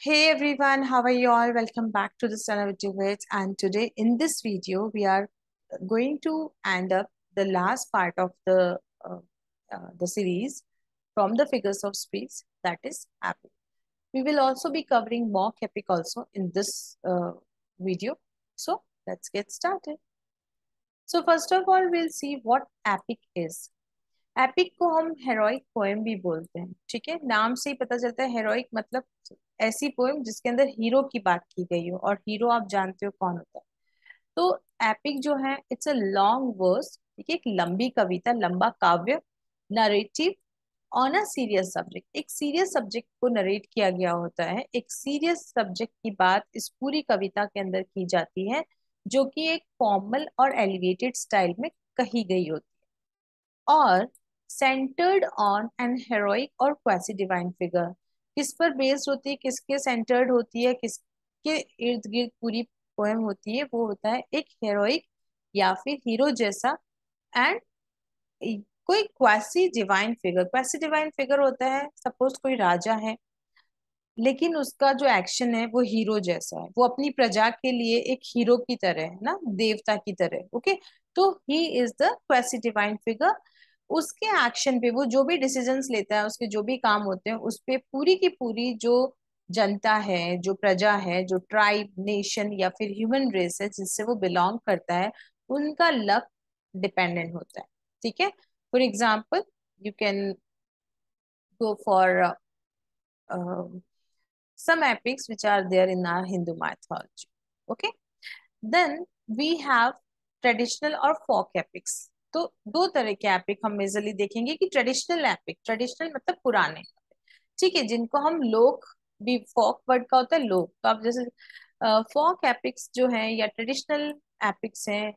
Hey everyone, how are you all? Welcome back to the Channel with Duets. And today in this video, we are going to end up the last part of the series from the figures of speech, that is epic. We will also be covering mock epic also in this video. So let's get started. So first of all, we'll see what epic is. Epic को हम heroic poem भी बोलते हैं। ठीक है, नाम से ही पता चलता है हेरोइक मतलब ऐसी पोएम जिसके अंदर हीरो की बात की गई हो, और हीरो आप जानते हो कौन होता है। तो एपिक जो है इट्स अ लॉन्ग वर्स, ठीक है, एक लंबी कविता, लंबा काव्य, narrative on a serious subject. एक सीरियस सब्जेक्ट को नरेट किया गया होता है, एक सीरियस सब्जेक्ट की बात इस पूरी कविता के अंदर की जाती है, जो कि एक फॉर्मल और एलिवेटेड स्टाइल में कही गई होती है, और सेंटर्ड ऑन एन हेरोइक और क्वासी डिवाइन फिगर। किस पर बेस्ड होती है, किसके सेंटर्ड होती है, किसके इर्द गिर्द पूरी पोएम होती है, वो होता है एक हेरोइक या फिर हीरो जैसा, एंड कोई quasi divine figure. Quasi divine figure होता है, सपोज कोई राजा है, लेकिन उसका जो एक्शन है वो हीरो जैसा है, वो अपनी प्रजा के लिए एक हीरो की तरह है ना, देवता की तरह। ओके, तो he is the quasi divine figure. उसके एक्शन पे वो जो भी डिसीजंस लेता है, उसके जो भी काम होते हैं, उस पे पूरी की पूरी जो जनता है, जो प्रजा है, जो ट्राइब, नेशन या फिर ह्यूमन रेस है जिससे वो बिलोंग करता है, उनका लक डिपेंडेंट होता है। ठीक है, for example you can go for some epics which are there in our Hindu mythology. Okay, then we have traditional और फोक एपिक्स। तो दो तरह के एपिक हम मेजरली देखेंगे कि ट्रेडिशनल एपिक, ट्रेडिशनल मतलब पुराने, ठीक है, जिनको हम लोक भी, फोक वर्ड का होता है लोक, तो आप जैसे फोक एपिक्स जो हैं या ट्रेडिशनल एपिक्स हैं,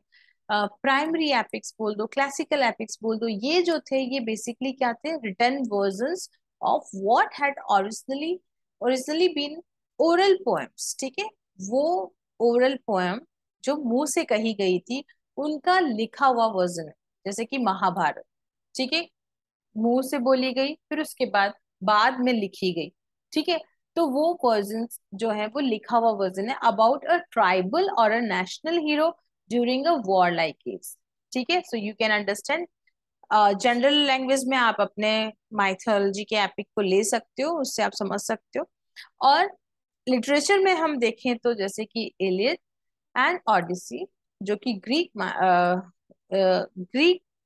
प्राइमरी एपिक्स बोल दो, क्लासिकल एपिक्स बोल दो, ये जो थे ये बेसिकली क्या थे, written versions of what had originally been oral poems. ठीक है, वो ओरल पोएम जो मुंह से कही गई थी, उनका लिखा हुआ वर्जन है, जैसे कि महाभारत। ठीक है, मुंह से बोली गई, फिर उसके बाद में लिखी गई। ठीक है, तो वो वर्जन जो है वो लिखा हुआ वर्जन है अबाउट अ ट्राइबल और a national hero during a war like age. ठीक है, so you can understand, general language में आप अपने माइथोलॉजी के एपिक को ले सकते हो, उससे आप समझ सकते हो। और लिटरेचर में हम देखें तो जैसे कि एलियड एंड ओडिसी, जो कि ग्रीक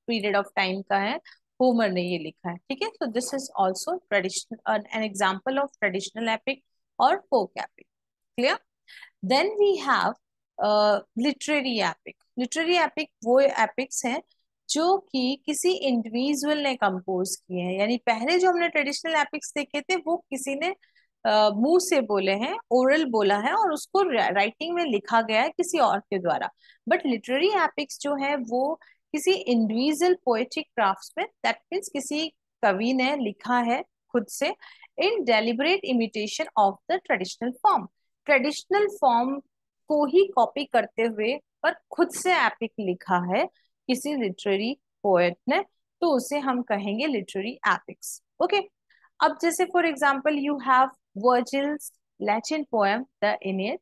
पीरियड ऑफ टाइम का है, होमर ने ये लिखा है। ठीक है, so this is also traditional, an example of traditional epic और folk epic. Clear? Then we have literary epic. Literary epic वो एपिक्स हैं जो कि किसी इंडिविजुअल ने कंपोज किए हैं, यानी पहले जो हमने ट्रेडिशनल एपिक्स देखे थे वो किसी ने मुंह से बोले हैं, ओरल बोला है, और उसको राइटिंग में लिखा गया है किसी और के द्वारा। बट लिटरेरी एपिक्स जो है वो किसी individual poetic craftsman, that means किसी कवि ने लिखा है खुद से, in deliberate imitation of the traditional form. Traditional form को ही कॉपी करते हुए पर खुद से एपिक लिखा है किसी लिटरेरी पोएट ने, तो उसे हम कहेंगे लिटरेरी एपिक्स। ओके, अब जैसे for example you have वर्जिल्स Latin poem the Aeneid,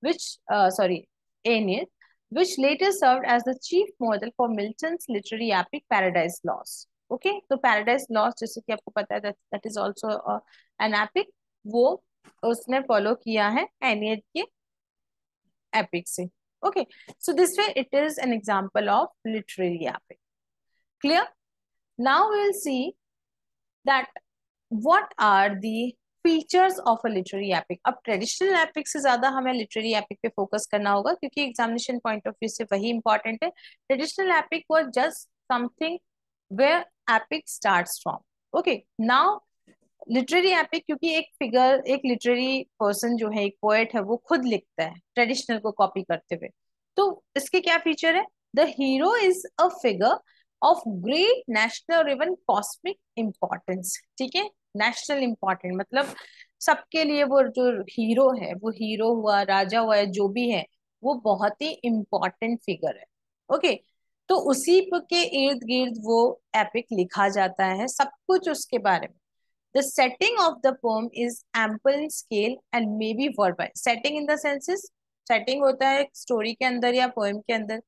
which sorry Aeneid, which later served as the chief model for Milton's literary epic Paradise Lost. Okay, तो Paradise Lost जैसे कि आपको पता है that is also an epic, वो उसने follow किया है एनियड के एपिक से। Okay, so this way it is an example of literary epic. Clear? Now we will see that what are the features of a literary epic. अब traditional epic से ज्यादा हमें लिटरेरी एपिक पे focus करना होगा, क्योंकि examination point of view से वही इंपॉर्टेंट है। Traditional epic was just something where epic starts from. Okay, now literary epic, क्योंकि एक फिगर, एक लिटरेरी पर्सन जो है, एक पोएट है, वो खुद लिखता है ट्रेडिशनल को कॉपी करते हुए, तो इसके क्या फीचर है? The hero is a figure of great national और इवन कॉस्मिक इम्पोर्टेंस। ठीक है, नेशनल इम्पोर्टेंट मतलब सबके लिए वो जो हीरो है, वो हीरो हुआ, राजा हुआ, जो भी है, वो बहुत ही इम्पोर्टेंट फिगर है। ओके, तो उसी के इर्द गिर्द वो एपिक लिखा जाता है, सब कुछ उसके बारे में। The setting of the poem is ample in scale and may be verbal. Setting in the sense is, setting होता है स्टोरी के अंदर या पोएम के अंदर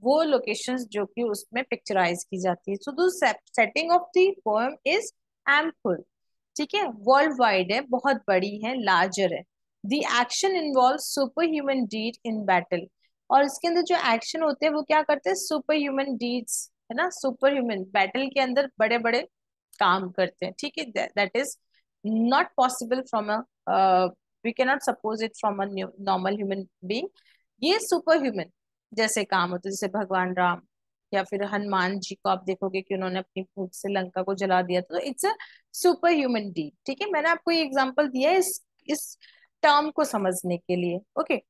वो लोकेशंस जो कि उसमें पिक्चराइज की जाती है. So the setting of the poem is ample. ठीक है, वर्ल्ड वाइड है, बहुत बड़ी है, लार्जर है. The action involve super human deed in battle. और इसके अंदर जो एक्शन होते हैं वो क्या करते हैं, सुपर ह्यूमन डीड्स, है ना, सुपर ह्यूमन बैटल के अंदर बड़े बड़े काम करते हैं. ठीक है, that is not possible from a, we can not suppose it from a normal human being. ये सुपर ह्यूमन जैसे काम होते हैं, जैसे भगवान राम या फिर हनुमान जी को आप देखोगे कि उन्होंने अपनी फूट से लंका को जला दिया, तो it's a super human deed. ठीक है, मैंने आपको ये एग्जांपल दिया है इस टर्म को समझने के लिए. Okay.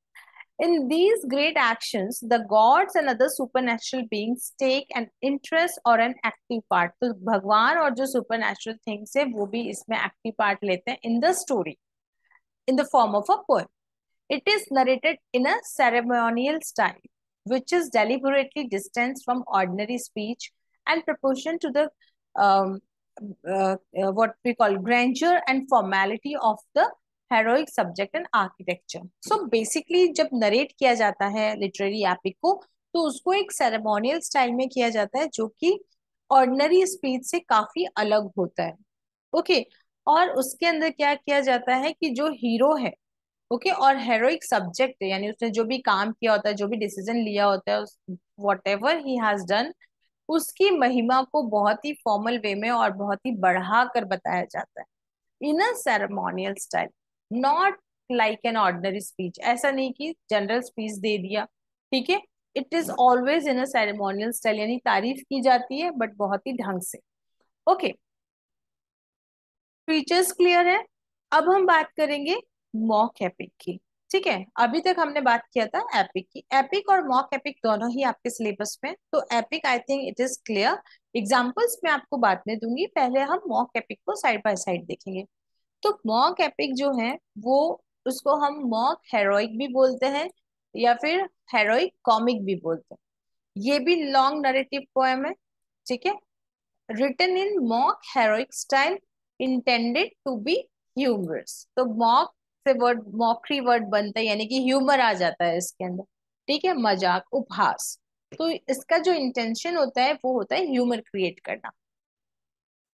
In these great actions, the gods and other supernatural beings take an interest or an active part. तो भगवान और जो supernatural things है वो भी इसमें active part लेते हैं in the story, in the form of a poem. It is narrated in a ceremonial style, which is deliberately distanced from ordinary speech and proportion to the um, what we call grandeur and formality of the heroic subject and architecture. So basically जब narrate किया जाता है literary epic को, तो उसको एक ceremonial style में किया जाता है जो कि ऑर्डिनरी स्पीच से काफी अलग होता है. ओके. और उसके अंदर क्या किया जाता है कि जो हीरो है, ओके, और हेरोइक सब्जेक्ट है, यानी उसने जो भी काम किया होता है, जो भी डिसीजन लिया होता है, what ever he has done, उसकी महिमा को बहुत ही फॉर्मल वे में और बहुत ही बढ़ा कर बताया जाता है in a ceremonial style, not like an ordinary speech. ऐसा नहीं कि जनरल स्पीच दे दिया. ठीक है, it is always in a ceremonial style, यानी तारीफ की जाती है बट बहुत ही ढंग से. ओके, फीचर्स क्लियर है. अब हम बात करेंगे मॉक एपिक की. ठीक है, अभी तक हमने बात किया था एपिक की. एपिक और मॉक एपिक दोनों ही आपके सिलेबस में, तो epic I think it is clear. Examples मैं आपको बाद में दूंगी, पहले हम मॉक एपिक को साइड बाय साइड देखेंगे. तो मॉक एपिक जो है वो, उसको हम मॉक हेरोइक भी बोलते हैं या फिर हेरोइक कॉमिक भी बोलते हैं. ये भी लॉन्ग नरेटिव पोएम है. ठीक है, written in mock heroic style intended to be humorous. तो mock से वर्ड मॉकरी वर्ड बनता है, यानी कि ह्यूमर आ जाता है इसके अंदर. ठीक है, मजाक, उपहास. तो इसका जो इंटेंशन होता है वो होता है ह्यूमर क्रिएट करना.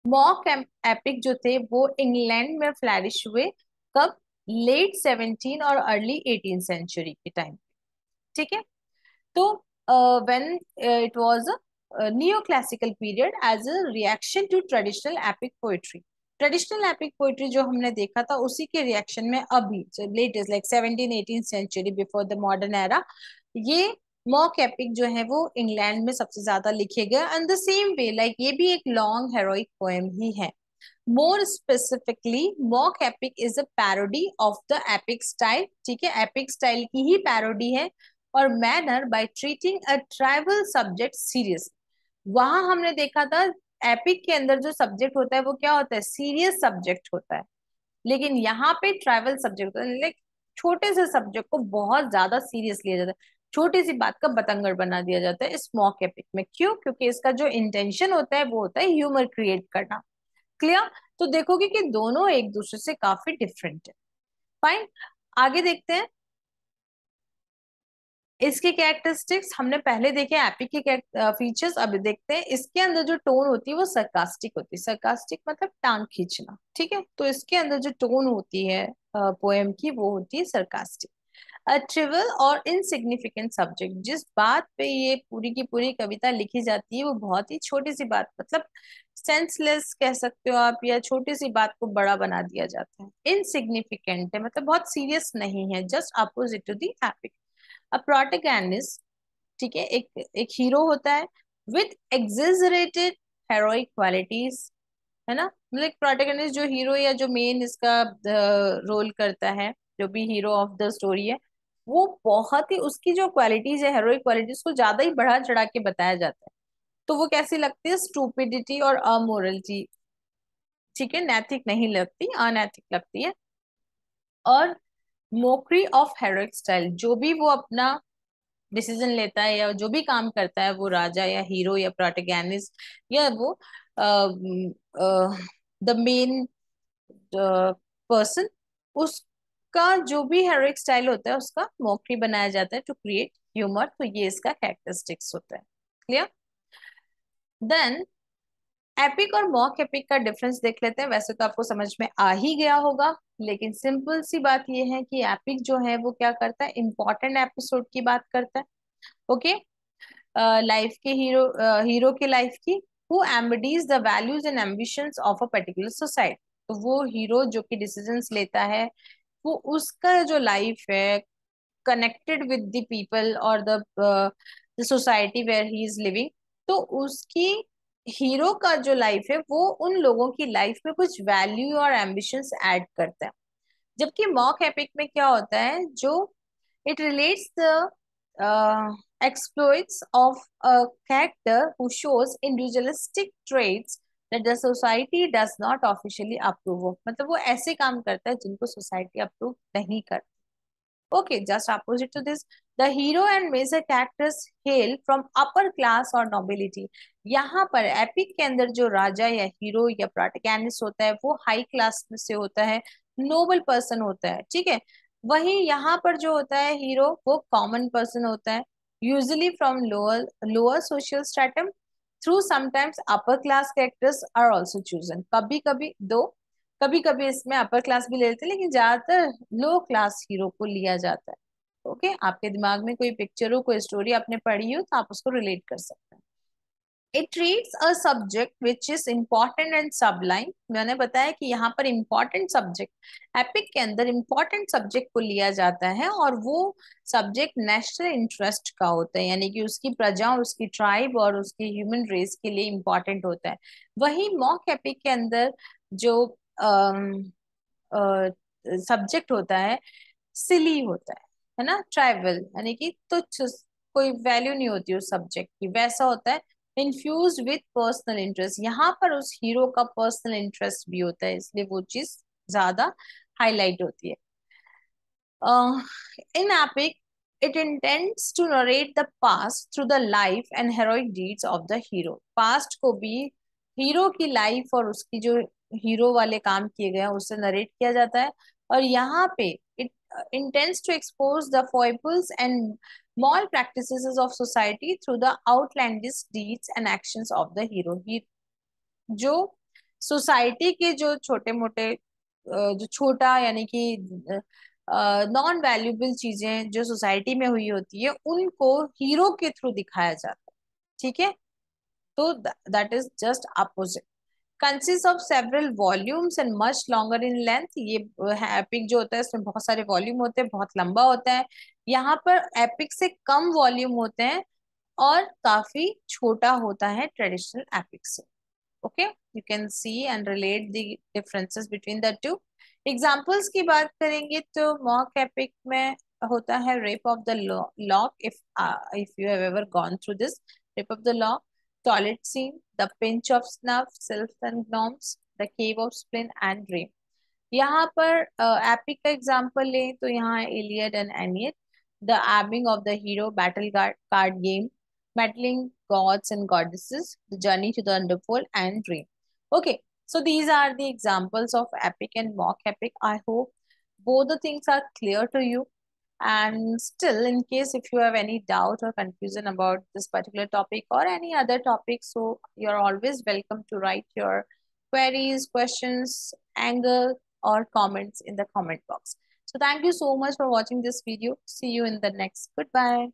मॉक एपिक जो थे वो इंग्लैंड में फ्लैरिश हुए कब, लेट 17 और अर्ली 18 सेंचुरी के टाइम. ठीक है, तो when it was a neoclassical period as a reaction to traditional epic poetry. Traditional epic poetry जो हमने देखा था उसी के रिएक्शन में अभी latest like 17-18 century before the modern era, ये मॉक एपिक जो है वो इंग्लैंड में सबसे ज्यादा लिखे गए. And the same way like ये भी एक लॉन्ग हेरोइक पोएम ही है. More specifically mock epic is a parody of the epic style. ठीक है, एपिक स्टाइल की ही पैरोडी है. और manner by treating a tribal subject serious. वहां हमने देखा था एपिक के अंदर जो सब्जेक्ट होता है वो क्या होता है, सीरियस सब्जेक्ट होता है. लेकिन यहाँ पे ट्राइबल सब्जेक्ट होता है, लाइक छोटे से सब्जेक्ट को बहुत ज्यादा सीरियस लिया जाता है, छोटी सी बात का बतंगड़ बना दिया जाता है इस मॉक एपिक में. क्यों? क्योंकि इसका जो इंटेंशन होता है वो होता है ह्यूमर क्रिएट करना. क्लियर? तो देखोगे कि दोनों एक दूसरे से काफी डिफरेंट है. फाइन, आगे देखते हैं. इसके कैरेक्टरिस्टिक्स हमने पहले देखे, एपिक के फीचर्स अभी देखते हैं. इसके अंदर जो टोन होती है वो सरकास्टिक होती है. सरकास्टिक मतलब टांग खींचना. ठीक है, तो इसके अंदर जो टोन होती है पोएम की वो होती है सरकास्टिक. अ ट्रिवियल और इनसिग्निफिकेंट सब्जेक्ट. जिस बात पे ये पूरी की पूरी कविता लिखी जाती है वो बहुत ही छोटी सी बात, मतलब सेंसलेस कह सकते हो आप, या छोटी सी बात को बड़ा बना दिया जाता है. इनसिग्निफिकेंट है मतलब बहुत सीरियस नहीं है, just opposite to the epic. A protagonist, ठीक है, एक हीरो होता है विथ एग्जेजरेटेड हेरोइक क्वालिटीज, है ना. मतलब प्रोटैगनिस्ट जो हीरो या जो मेन इसका रोल करता है, जो भी हीरो ऑफ द स्टोरी है, वो बहुत ही उसकी जो क्वालिटीज है, हेरोइक क्वालिटीज को ज्यादा ही बढ़ा चढ़ा के बताया जाता है. तो वो कैसी लगती है, स्टूपिडिटी और अमोरलिटी. ठीक है, नैतिक नहीं लगती, अनैतिक लगती है. और मोकरी ऑफ हेरोइक स्टाइल, जो भी वो अपना डिसीजन लेता है या जो भी काम करता है, वो राजा या हीरो या प्रोटैगनिस्ट या वो द मेन पर्सन, उसका जो भी हेरोइक स्टाइल होता है उसका मॉकरी बनाया जाता है टू क्रिएट ह्यूमर। तो ये इसका कैरेक्टरिस्टिक्स होता है। क्लियर? देन एपिक और मॉक एपिक का डिफरेंस देख लेते हैं। वैसे तो आपको समझ में आ ही गया होगा, लेकिन सिंपल सी बात ये है कि एपिक जो है वो क्या करता है, इंपॉर्टेंट एपिसोड की बात करता है। ओके, लाइफ के हीरो के लाइफ की, who embodies the values and ambitions of a particular society. तो वो हीरो जो कि डिसीजंस लेता है, वो उसका जो लाइफ है कनेक्टेड विद द पीपल और the society where he is living. तो उसकी हीरो का जो लाइफ है वो उन लोगों की लाइफ में कुछ वैल्यू और एम्बिशंस ऐड करता है। जबकि मॉक एपिक में क्या होता है, जो it relates the exploits of a character who shows individualistic traits that the society does not officially approve of। मतलब वो ऐसे काम करता है जिनको सोसाइटी अप्रूव नहीं करती। Okay, just opposite to this, the hero and major characters hail from upper class or nobility। यहाँ पर एपिक के अंदर जो राजा या हीरो या प्रोटैगनिस्ट होता है वो हाई क्लास में से होता है, नोबल पर्सन होता है। ठीक है, वही यहाँ पर जो होता है हीरो, वो कॉमन पर्सन होता है, usually from lower lower social stratum. Though sometimes upper class characters are also chosen. कभी कभी दो, कभी कभी इसमें अपर क्लास भी ले लेते हैं, लेकिन ज्यादातर लो क्लास हीरो को लिया जाता है। ओके, आपके दिमाग में कोई पिक्चर हो, कोई स्टोरी आपने पढ़ी हो तो आप उसको रिलेट कर सकते हैं। It treats a subject which is important and सबलाइन। मैंने बताया कि यहाँ पर इम्पॉर्टेंट सब्जेक्ट, एपिक के अंदर इम्पॉर्टेंट सब्जेक्ट को लिया जाता है और वो सब्जेक्ट नेशनल इंटरेस्ट का होता है, यानी कि उसकी प्रजा, उसकी ट्राइब और उसकी ह्यूमन रेस के लिए इम्पॉर्टेंट होता है। वही मॉक एपिक के अंदर जो सब्जेक्ट होता है, सिली होता है ना, ट्राइबल, यानी कि तुच्छ, कोई वैल्यू नहीं होती उस सब्जेक्ट की, वैसा होता है। इन्फ्यूज विथ पर्सनल इंटरेस्ट, यहाँ पर उस हीरो का पर्सनल इंटरेस्ट भी होता है, इसलिए वो चीज ज्यादा हाईलाइट होती है। In epic, it intends to narrate the past through the life and heroic deeds of the hero। Past को भी हीरो की लाइफ और उसकी जो हीरो वाले काम किए गए हैं उससे नरेट किया जाता है। और यहाँ पे it intends to expose the foibles and moral practices of society through the outlandish deeds and actions of the hero। जो सोसाइटी के जो छोटे मोटे जो छोटा यानी कि नॉन वैल्यूबल चीजें जो सोसाइटी में हुई होती है उनको हीरो के थ्रू दिखाया जाता है। ठीक है, तो that is just opposite. Consist of several volumes and much longer in length. ये एपिक जो होता है इसमें बहुत सारे वॉल्यूम होते हैं, बहुत लंबा होता है। यहाँ पर एपिक से कम वॉल्यूम होते हैं और काफी छोटा होता है ट्रेडिशनल एपिक से। Okay, you can see and relate the differences between the two। Examples की बात करेंगे तो मॉक एपिक में होता है rape of the lock, if you have ever gone through this, rape of the lock, toilet scene, the pinch of snuff, sylph and gnomes, the cave of spleen and dream. यहाँ पर epic का example लें तो यहाँ Iliad and Aeneid, the ebbing of the hero, battle card game, battling gods and goddesses, the journey to the underworld, and dream। Okay, so these are the examples of epic and mock epic। I hope both the things are clear to you. And still, in case if you have any doubt or confusion about this particular topic or any other topic, so you're always welcome to write your queries, questions, anger, or comments in the comment box। So thank you so much for watching this video. See you in the next. Goodbye.